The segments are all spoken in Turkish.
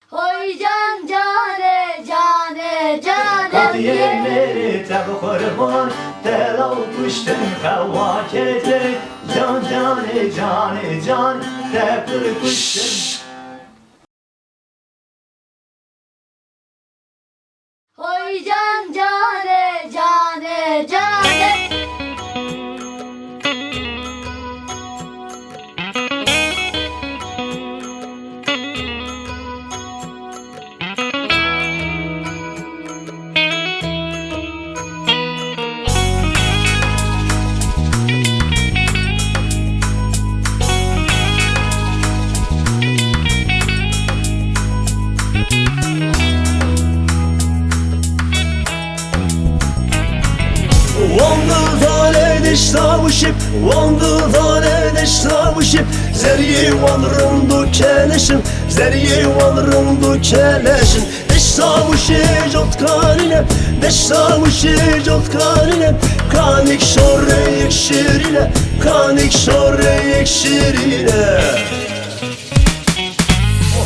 Hoy can cane cane cane. Katiye meri teb kurban Telav kuştun kavakete Can cane cane can Teb kuştun. Hoy can cane cane cane. Wandu tane deştamışım Zeryi vanrım du keleşim Zeryi vanrım du keleşim Deştamışı jotkanine Deştamışı jotkanine Kanik şorre yekşirine Kanik şorre yekşirine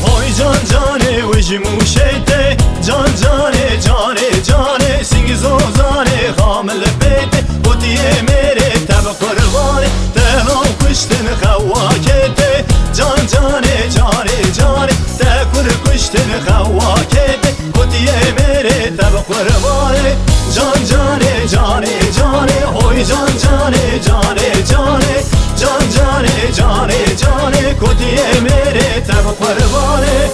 Hoy can cane vıcmu şeyte Can cane cane cane Singiz o zane hamile beyte Bu diye mere teb kurbanı Telav kuştun kavakete Can cane cane cane Tekur kuştun kavakete Bu diye mere teb kurbanı Can cane cane cane Hoy can cane cane cane Can cane cane cane Kutiye mere teb kurbanı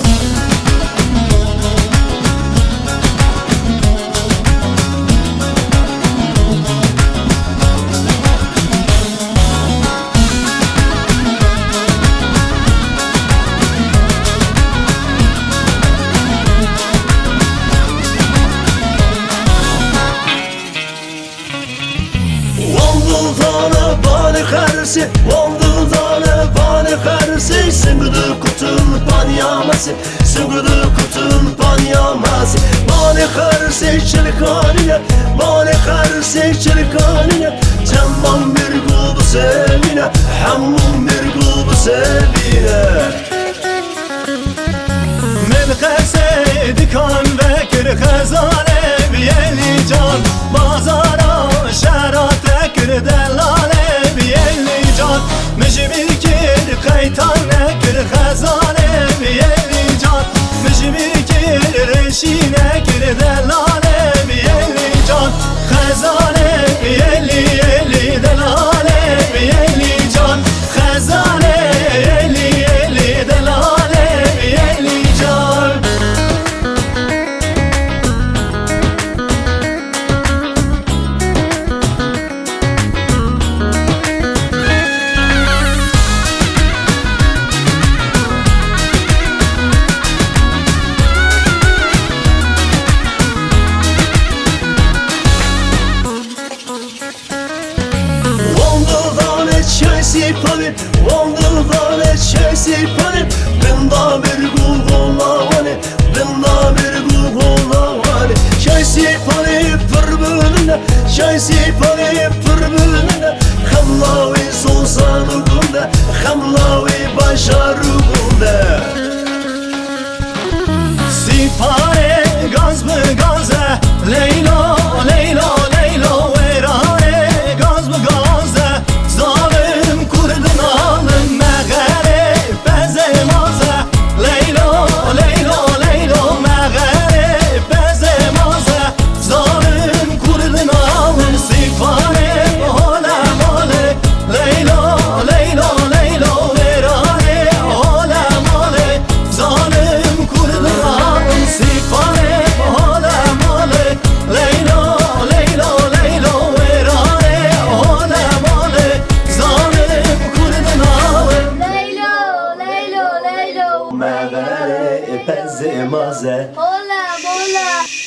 Wandu tane bani kharsi Singdu kutul panyamasi Singdu kutul panyamasi Bani kharsi çilkanine Bani kharsi çilkanine Tamam bir gulbu sevine Hammum bir gulbu sevine Min kharse dikan ve kir khazane Biyeli can bazara Şerat ve kir delale Mecbir kir kaytan nekir khazane Biyeli can Mecbir kir reşine kir delale Biyeli can Khazane biyeli yeli delale Biyeli can Khazane yeli yeli delale Biyeli can Wandu tane çeysi panim Binda bir gul gollavani Binda bir gul gollavani Çeysi panim pırbülüne Çeysi panim pırbülüne Khamlavi sulsanı gunde Khamlavi başarı gunde Sipare gaz mı gaze Leyla Leyla Leyla verane Gaz mı gaze Zalim kurdun alın meğere Bezemaze Leyla Leyla Leyla meğere Bezemaze Zalim kurdun alın Sipare hole male Leyla Leyla Leyla verane hole male Zalim kurdun alın Sipare hole male Leyla Leyla Leyla verane hole male Zalim kurdun alın Leylo leylo leylo. Meğere bezemaze Hola mola.